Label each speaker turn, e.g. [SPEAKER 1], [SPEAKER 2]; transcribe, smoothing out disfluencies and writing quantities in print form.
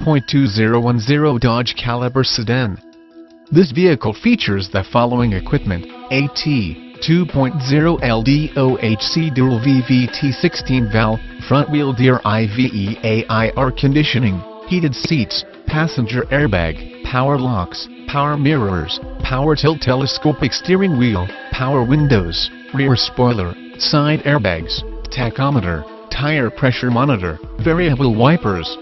[SPEAKER 1] 2.2010 Dodge Caliber sedan. This vehicle features the following equipment: AT 2.0 LDOHC dual VVT 16 valve, front wheel steer IVEA air conditioning, heated seats, passenger airbag, power locks, power mirrors, power tilt telescopic steering wheel, power windows, rear spoiler, side airbags, tachometer, tire pressure monitor, variable wipers.